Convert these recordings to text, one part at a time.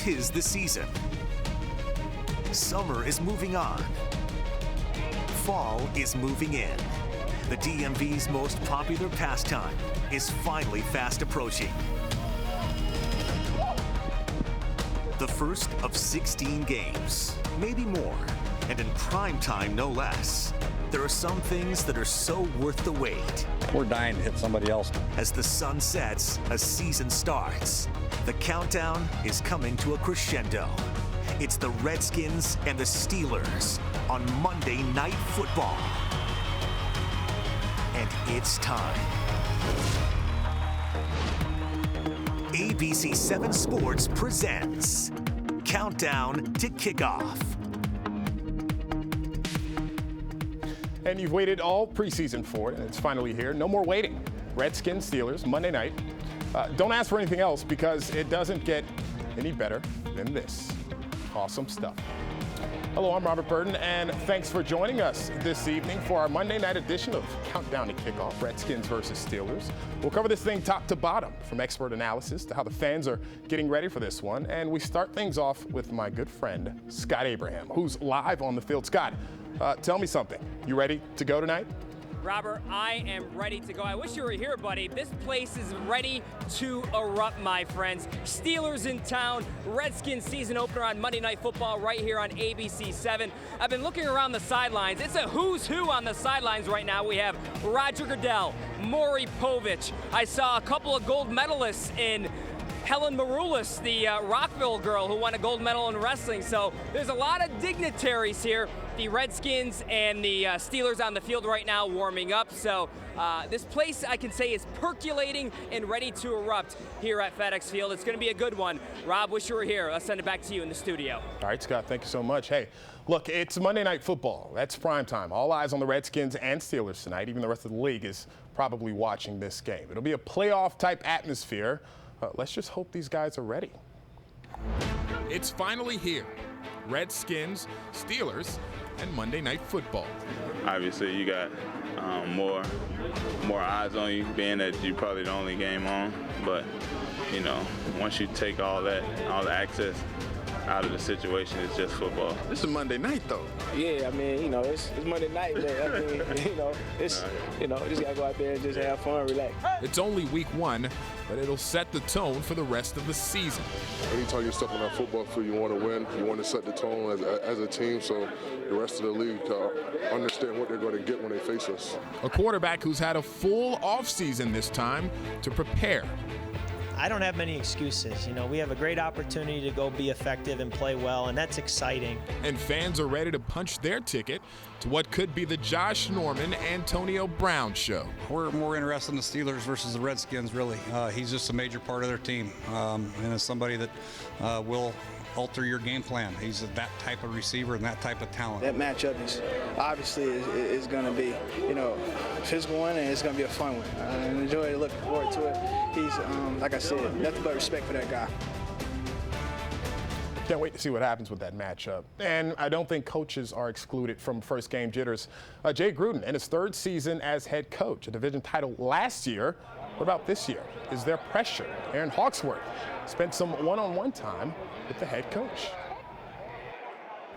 'tis the season. Summer is moving on. Fall is moving in. The DMV's most popular pastime is finally fast approaching. The first of 16 games, maybe more, and in prime time no less. There are some things that are so worth the wait. We're dying to hit somebody else. As the sun sets, a season starts. The countdown is coming to a crescendo. It's the Redskins and the Steelers on Monday Night Football. And it's time. ABC 7 Sports presents Countdown to Kickoff. And you've waited all preseason for it, and it's finally here. No more waiting. Redskins, Steelers, Monday night. Don't ask for anything else because it doesn't get any better than this. Awesome stuff. Hello, I'm Robert Burton, and thanks for joining us this evening for our Monday night edition of Countdown to Kickoff, Redskins versus Steelers. We'll cover this thing top to bottom, from expert analysis to how the fans are getting ready for this one. And we start things off with my good friend, Scott Abraham, who's live on the field. Scott, tell me something. You ready to go tonight? Robert, I am ready to go. I wish you were here, buddy. This place is ready to erupt, my friends. Steelers in town, Redskins season opener on Monday Night Football right here on ABC 7. I've been looking around the sidelines. It's a who's who on the sidelines right now. We have Roger Goodell, Maury Povich. I saw a couple of gold medalists in Helen Maroulis, the Rockville girl who won a gold medal in wrestling. So there's a lot of dignitaries here. The Redskins and the Steelers on the field right now warming up. So this place, I can say, is percolating and ready to erupt here at FedEx Field. It's going to be a good one. Rob, wish you were here. I'll send it back to you in the studio. All right, Scott, thank you so much. Hey, look, it's Monday Night Football. That's prime time. All eyes on the Redskins and Steelers tonight. Even the rest of the league is probably watching this game. It'll be a playoff-type atmosphere. Let's just hope these guys are ready. It's finally here. Redskins, Steelers, and Monday Night Football. Obviously, you got more eyes on you, being that you're probably the only game on. But, you know, once you take all the access out of the situation, it's just football. This is Monday night, though. Yeah, I mean, you know, it's Monday night, but I mean, just gotta go out there and just have fun, relax. It's only week one, but it'll set the tone for the rest of the season. Anytime you're stepping on that football field, you want to win. You want to set the tone as a team, so the rest of the league understand what they're going to get when they face us. A quarterback who's had a full offseason this time to prepare. I don't have many excuses. You know, we have a great opportunity to go be effective and play well, and that's exciting. And fans are ready to punch their ticket to what could be the Josh Norman, Antonio Brown show. We're more interested in the Steelers versus the Redskins, really. He's just a major part of their team, and is somebody that will alter your game plan. He's that type of receiver and that type of talent. That matchup is obviously is going to be, you know, a physical one, and it's going to be a fun one. I enjoy looking forward to it. He's, like I said, nothing but respect for that guy. Can't wait to see what happens with that matchup. And I don't think coaches are excluded from first game jitters. Jay Gruden in his third season as head coach, a division title last year. What about this year? Is there pressure? Aaron Hawksworth spent some one-on-one time with the head coach.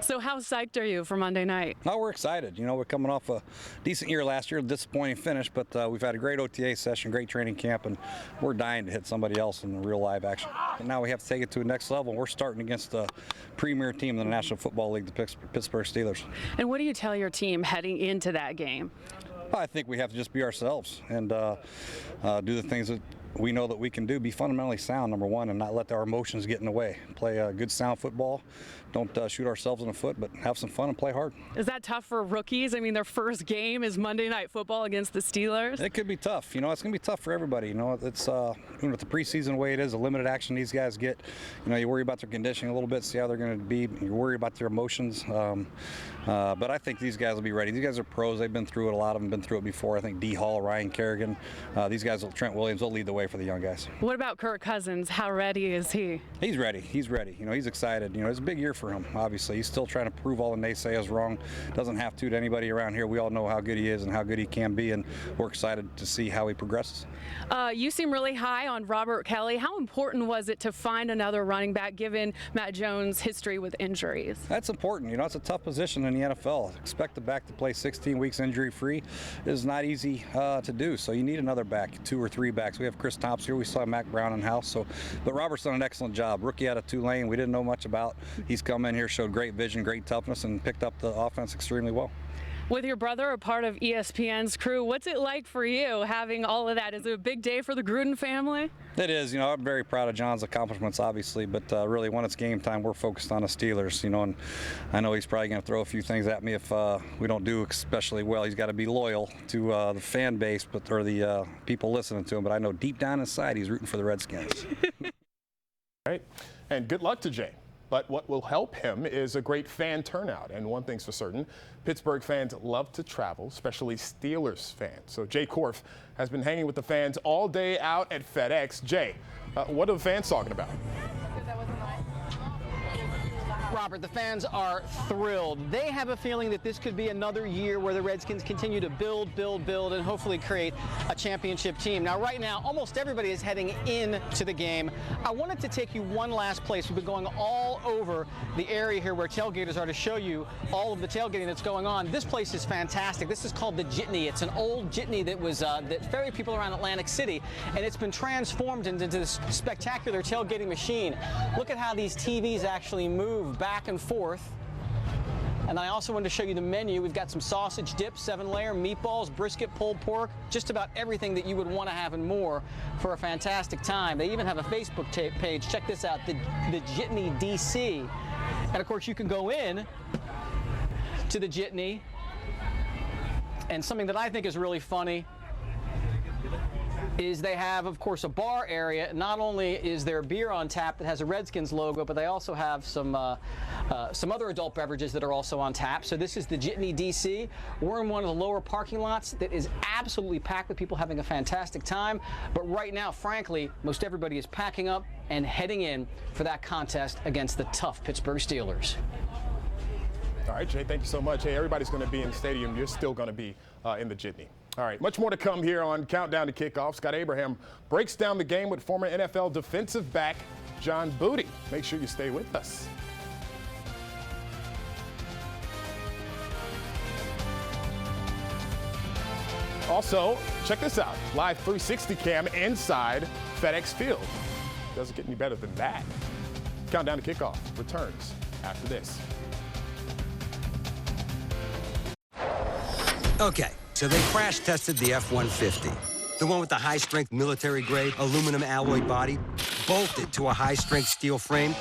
So how psyched are you for Monday night? No, we're excited. You know, we're coming off a decent year last year, disappointing finish, but we've had a great OTA session, great training camp, and we're dying to hit somebody else in real live action. And now we have to take it to the next level. We're starting against the premier team in the National Football League, the Pittsburgh Steelers. And what do you tell your team heading into that game? I think we have to just be ourselves and do the things that we know that we can do, be fundamentally sound, number one, and not let our emotions get in the way. Play good, sound football. Don't shoot ourselves in the foot, but have some fun and play hard. Is that tough for rookies? I mean, their first game is Monday Night Football against the Steelers. It could be tough. You know, it's going to be tough for everybody. You know, it's with the preseason way it is, the limited action these guys get. You know, you worry about their conditioning a little bit, see how they're going to be. You worry about their emotions. But I think these guys will be ready. These guys are pros. They've been through it. A lot of them been through it before. I think D. Hall, Ryan Kerrigan, these guys, Trent Williams, will lead the way. away for the young guys. What about Kirk Cousins? How ready is he? He's ready. He's ready. You know, he's excited. You know, it's a big year for him, obviously. He's still trying to prove all the naysayers wrong. Doesn't have to anybody around here. We all know how good he is and how good he can be, and we're excited to see how he progresses. You seem really high on Robert Kelly. How important was it to find another running back given Matt Jones' history with injuries? That's important. You know, it's a tough position in the NFL. Expect the back to play 16 weeks injury-free is not easy to do. So you need another back, 2 or 3 backs. We have Chris Thompson here. We saw Mac Brown in house. But Robert's done an excellent job. Rookie out of Tulane, we didn't know much about. He's come in here, showed great vision, great toughness, and picked up the offense extremely well. With your brother a part of ESPN's crew, what's it like for you having all of that? Is it a big day for the Gruden family? It is. You know, I'm very proud of John's accomplishments, obviously, but really when it's game time, we're focused on the Steelers, you know, and I know he's probably going to throw a few things at me if we don't do especially well. He's got to be loyal to the fan base or the people listening to him, but I know deep down inside he's rooting for the Redskins. Right. And good luck to Jay. But what will help him is a great fan turnout. And one thing's for certain, Pittsburgh fans love to travel, especially Steelers fans. So Jay Korf has been hanging with the fans all day out at FedEx. Jay, what are the fans talking about? Robert, the fans are thrilled. They have a feeling that this could be another year where the Redskins continue to build, and hopefully create a championship team. Now, right now, almost everybody is heading into the game. I wanted to take you one last place. We've been going all over the area here where tailgaters are to show you all of the tailgating that's going on. This place is fantastic. This is called the Jitney. It's an old jitney that was that ferried people around Atlantic City, and it's been transformed into this spectacular tailgating machine. Look at how these TVs actually move back and forth. And I also wanted to show you the menu. We've got some sausage dip, 7-layer, meatballs, brisket, pulled pork, just about everything that you would want to have and more for a fantastic time. They even have a Facebook page. Check this out, the Jitney DC. And of course, you can go in to the Jitney. And something that I think is really funny is they have, of course, a bar area. Not only is there beer on tap that has a Redskins logo, but they also have some other adult beverages that are also on tap. So this is the Jitney DC. We're in one of the lower parking lots that is absolutely packed with people having a fantastic time. But right now, frankly, most everybody is packing up and heading in for that contest against the tough Pittsburgh Steelers. All right, Jay, thank you so much. Hey, everybody's going to be in the stadium. You're still going to be in the Jitney. All right, much more to come here on Countdown to Kickoff. Scott Abraham breaks down the game with former NFL defensive back John Booty. Make sure you stay with us. Also, check this out. Live 360 cam inside FedEx Field. Doesn't get any better than that. Countdown to Kickoff returns after this. Okay, so they crash tested the F-150. The one with the high-strength military-grade aluminum alloy body, bolted to a high-strength steel frame.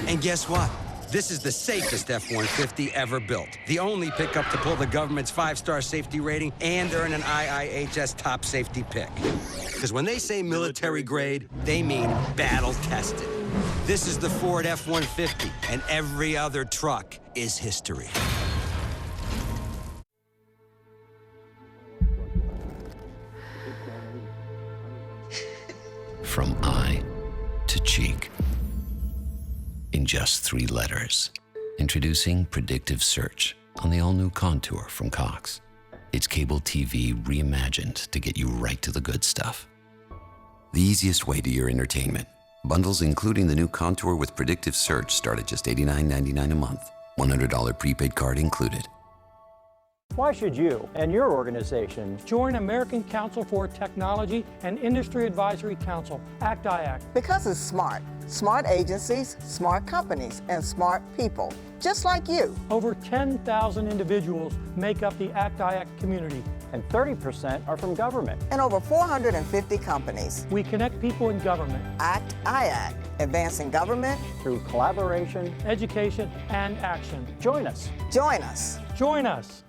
And guess what? This is the safest F-150 ever built. The only pickup to pull the government's 5-star safety rating and earn an IIHS top safety pick. Because when they say military-grade, they mean battle-tested. This is the Ford F-150, and every other truck is history. From eye to cheek in just 3 letters. Introducing Predictive Search on the all-new Contour from Cox. It's cable TV reimagined to get you right to the good stuff. The easiest way to your entertainment. Bundles including the new Contour with Predictive Search start at just $89.99 a month. $100 prepaid card included. Why should you and your organization join American Council for Technology and Industry Advisory Council, ACT-IAC? Because it's smart. Smart agencies, smart companies, and smart people, just like you. Over 10,000 individuals make up the ACT-IAC community, and 30% are from government. And over 450 companies. We connect people in government. ACT-IAC, advancing government through collaboration, education, and action. Join us. Join us. Join us.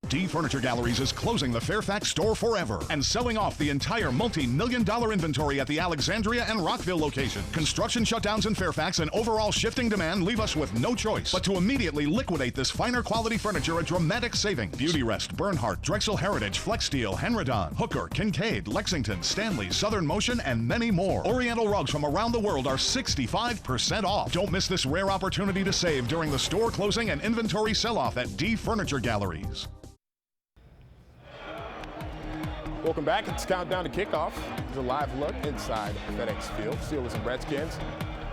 D Furniture Galleries is closing the Fairfax store forever and selling off the entire multi-million-dollar inventory at the Alexandria and Rockville location. Construction shutdowns in Fairfax and overall shifting demand leave us with no choice but to immediately liquidate this finer quality furniture at dramatic saving. Beautyrest, Bernhardt, Drexel Heritage, Flex Steel, Henredon, Hooker, Kincaid, Lexington, Stanley, Southern Motion, and many more. Oriental rugs from around the world are 65% off. Don't miss this rare opportunity to save during the store closing and inventory sell-off at D Furniture Galleries. Welcome back. It's countdown to kickoff. It's a live look inside FedEx Field. Steelers and Redskins.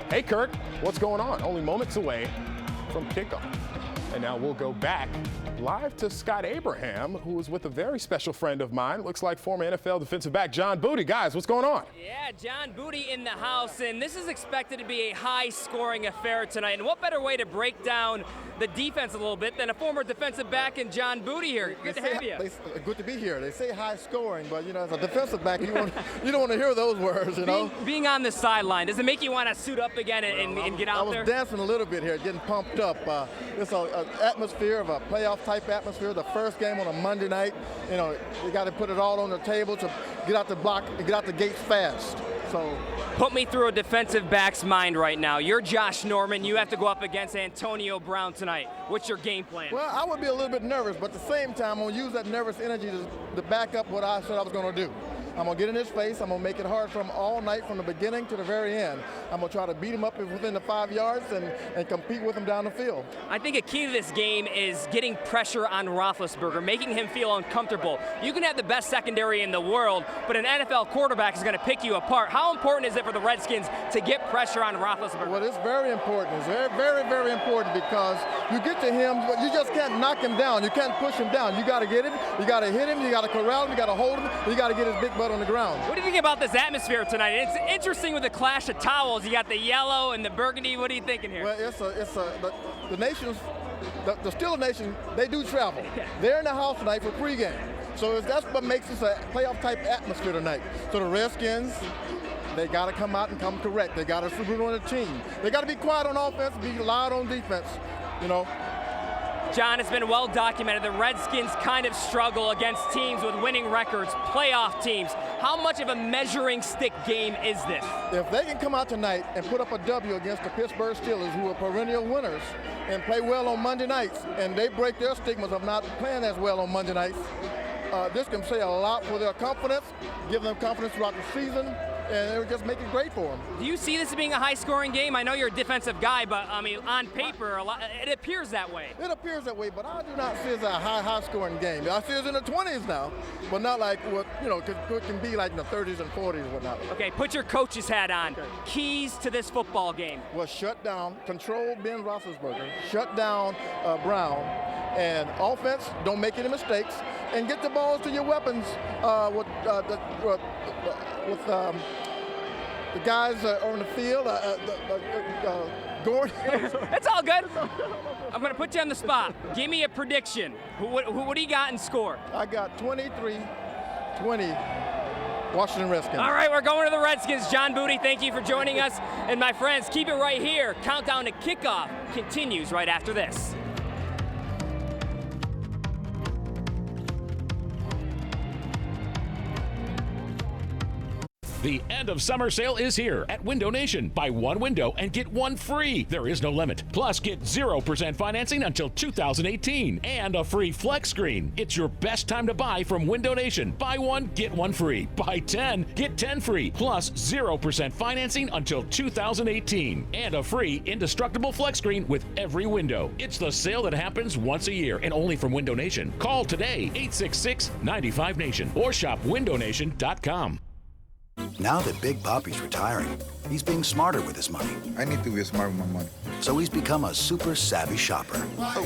Hey, Kirk, what's going on? Only moments away from kickoff. And now we'll go back live to Scott Abraham, who is with a very special friend of mine. Looks like former NFL defensive back John Booty. Guys, what's going on? Yeah, John Booty in the house, and this is expected to be a high-scoring affair tonight. And what better way to break down the defense a little bit than a former defensive back and John Booty here. Good to have you. Good to be here. They say high scoring, but you know, as a defensive back, you don't want to hear those words, you know. Being on the sideline, does it make you want to suit up again and get out there? I was dancing a little bit here, getting pumped up. It's an atmosphere of a playoff type atmosphere. The first game on a Monday night, you know, you got to put it all on the table to get out the block and get out the gates fast. So. Put me through a defensive back's mind right now. You're Josh Norman. You have to go up against Antonio Brown tonight. What's your game plan? Well, I would be a little bit nervous, but at the same time, I'm going to use that nervous energy to back up what I said I was going to do. I'm going to get in his face. I'm going to make it hard for him all night from the beginning to the very end. I'm going to try to beat him up within the 5 yards and compete with him down the field. I think a key to this game is getting pressure on Roethlisberger, making him feel uncomfortable. You can have the best secondary in the world, but an NFL quarterback is going to pick you apart. How important is it for the Redskins to get pressure on Roethlisberger? Well, it's very important. It's very, very, very important because you get to him, but you just can't knock him down. You can't push him down. You got to get him. You got to hit him. You got to corral him. You got to hold him. You got to get his big butt on the ground. What do you think about this atmosphere tonight? It's interesting with the clash of towels. You got the yellow and the burgundy. What are you thinking here? Well, the nation's, the Steeler Nation, they do travel. They're in the house tonight for pregame. So that's what makes this a playoff type atmosphere tonight. So the Redskins, they got to come out and come correct. They got to root on the team. They got to be quiet on offense, be loud on defense, you know. John, it's been well documented. The Redskins kind of struggle against teams with winning records, playoff teams. How much of a measuring stick game is this? If they can come out tonight and put up a W against the Pittsburgh Steelers, who are perennial winners, and play well on Monday nights, and they break their stigmas of not playing as well on Monday nights, this can say a lot for their confidence, give them confidence throughout the season, and it would just make it great for them. Do you see this as being a high-scoring game? I know you're a defensive guy, but I mean, on paper, it appears that way. It appears that way, but I do not see it as a high-scoring game. I see it in the 20s now, but not like what it can be like in the 30s and 40s and whatnot. Okay, put your coach's hat on. Okay. Keys to this football game. Well, shut down, control Ben Roethlisberger, shut down Brown, and offense, don't make any mistakes, and get the balls to your weapons with the guys on the field, Gordon. It's all good. I'm going to put you on the spot. Give me a prediction. What do you got in score? I got 23-20 Washington Redskins. All right, we're going to the Redskins. John Booty, thank you for joining us. And my friends, keep it right here. Countdown to kickoff continues right after this. The end of summer sale is here at Window Nation. Buy one window and get one free. There is no limit. Plus, get 0% financing until 2018 and a free flex screen. It's your best time to buy from Window Nation. Buy one, get one free. Buy 10, get 10 free. Plus 0% financing until 2018 and a free indestructible flex screen with every window. It's the sale that happens once a year and only from Window Nation. Call today, 866-95-NATION or shop windownation.com. Now that Big Papi's retiring, he's being smarter with his money. I need to be smart with my money. So he's become a super savvy shopper. Oh.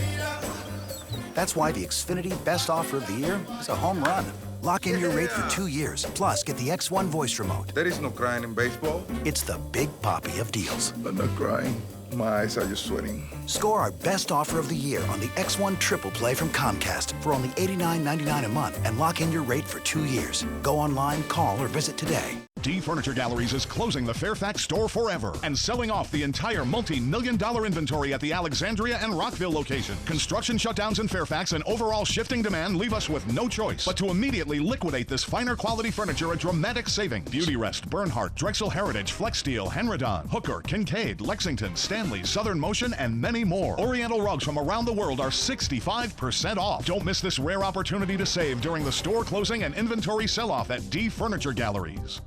That's why the Xfinity Best Offer of the Year is a home run. Lock in your rate for 2 years, plus get the X1 voice remote. There is no crying in baseball. It's the Big Papi of deals. I'm not crying. My eyes are just sweating. Score our Best Offer of the Year on the X1 Triple Play from Comcast for only $89.99 a month and lock in your rate for 2 years. Go online, call, or visit today. D Furniture Galleries is closing the Fairfax store forever and selling off the entire multi-million-dollar inventory at the Alexandria and Rockville location. Construction shutdowns in Fairfax and overall shifting demand leave us with no choice but to immediately liquidate this finer quality furniture at dramatic savings. Beautyrest, Bernhardt, Drexel Heritage, Flex Steel, Henredon, Hooker, Kincaid, Lexington, Stanley, Southern Motion, and many more. Oriental rugs from around the world are 65% off. Don't miss this rare opportunity to save during the store closing and inventory sell-off at D Furniture Galleries.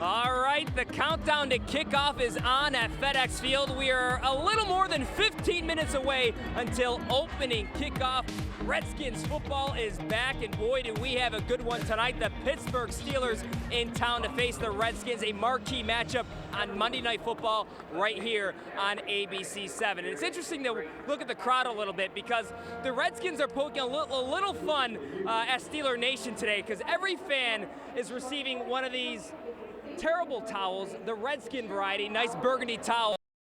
All right, the countdown to kickoff is on at FedEx Field. We are a little more than 15 minutes away until opening kickoff. Redskins football is back, and boy, do we have a good one tonight. The Pittsburgh Steelers in town to face the Redskins, a marquee matchup on Monday Night Football right here on ABC 7. And it's interesting to look at the crowd a little bit because the Redskins are poking a little fun at Steeler Nation today because every fan is receiving one of these terrible towels, the Redskin variety, nice burgundy towel.